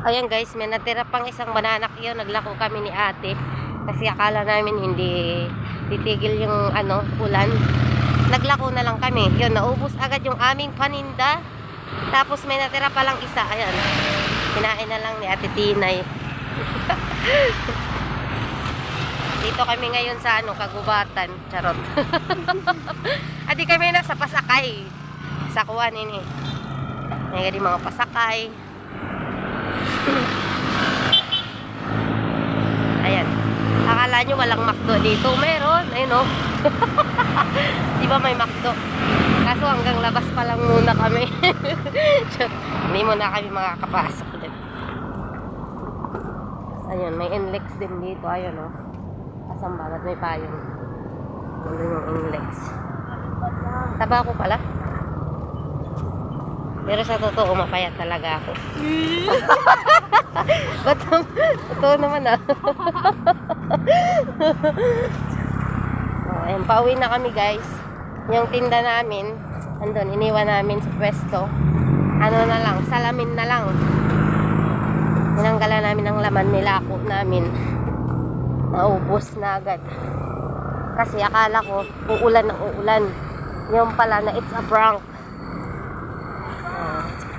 Ayan guys, may natira pang isang bananak yun. Naglako kami ni ate. Kasi akala namin hindi titigil yung ulan. Naglako na lang kami. Yun, naubos agad yung aming paninda. Tapos may natira palang isa. Ayan. Kinain na lang ni ate Tinay. Dito kami ngayon sa Kagubatan. Charot. Adi kami na sa Pasakay. Sa kuwan ini. May mga pasakay. Ayan. Akala nyo walang McDo dito. Meron. Ayun o. Di ba may McDo? Kaso hanggang labas pa lang muna kami. Hindi muna kami makakapasok din. Ayun. May Inlex din dito. Ayun o. Kasambalat may payong. Ayun yung Inlex. Tabako pala. Pero sa totoo, mapayat talaga ako. Ba't totoo naman Ayan, pauwi na kami guys. Yung tinda namin, andun, iniwan namin sa pwesto. Na lang, salamin na lang. Tinanggalan namin ang laman, nilako namin. Naubos na agad. Kasi akala ko, uulan ng uulan. Yung pala na it's a prank.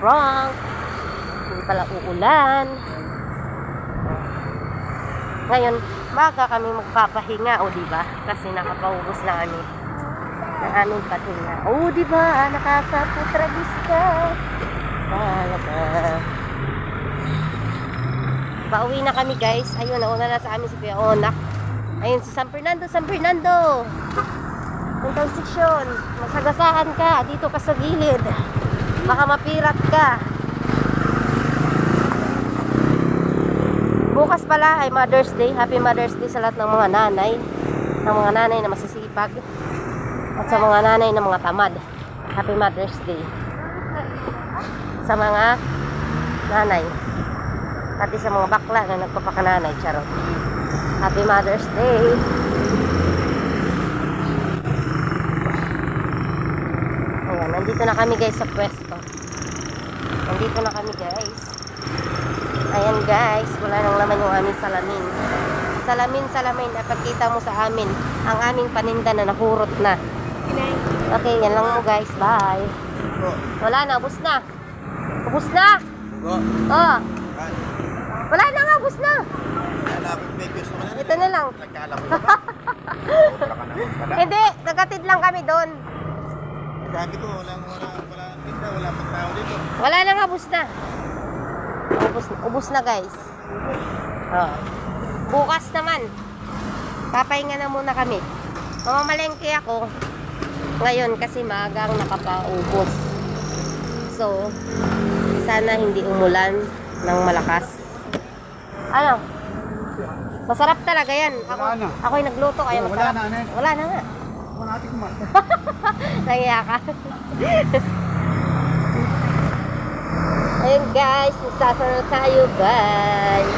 Wrong. Hindi pala uulan. Ngayon, baka kami magpapahinga, o diba? Kasi nakapaubos na kami ng aming pahinga. O diba? Nakakaputragis ka. Pauwi na kami guys. Ayun, nauna na sa amin si Kuya Onak. Ayun, si San Fernando, San Fernando. Yung transition. Masagasahan ka. Dito ka sa gilid. Baka mapirat ka. Bukas pala ay Mother's Day. Happy Mother's Day sa lahat ng mga nanay. Ng mga nanay na masisipag. At sa mga nanay na mga tamad. Happy Mother's Day. Sa mga nanay. Pati sa mga bakla na nagpapakananay. Charot. Happy Mother's Day. Ayan, nandito na kami guys sa pwesto. Nandito na kami guys. Ayan guys, wala nang laman yung aming salamin. Salamin, napagkita mo sa amin ang aming paninda na nahurot na. Okay, yan lang mo guys. Bye. Wala na, ubos na. Ubos na. Oh. Wala na nga, ubos na. Ito na lang. Hindi, nagatid lang kami doon. Sabi ko, wala tinda, wala pang tao dito. Wala na nga, ubos na. Ubos na guys. Oh. Bukas naman. Papahinga na muna kami. Mamamalengke ako ngayon kasi maagang nakapaubos. So, sana hindi umulan ng malakas. Ano? Masarap talaga yan. Ako'y nagluto kaya masarap. Wala na nga. Nahiya ka. Ayun guys, magsasana tayo. Bye.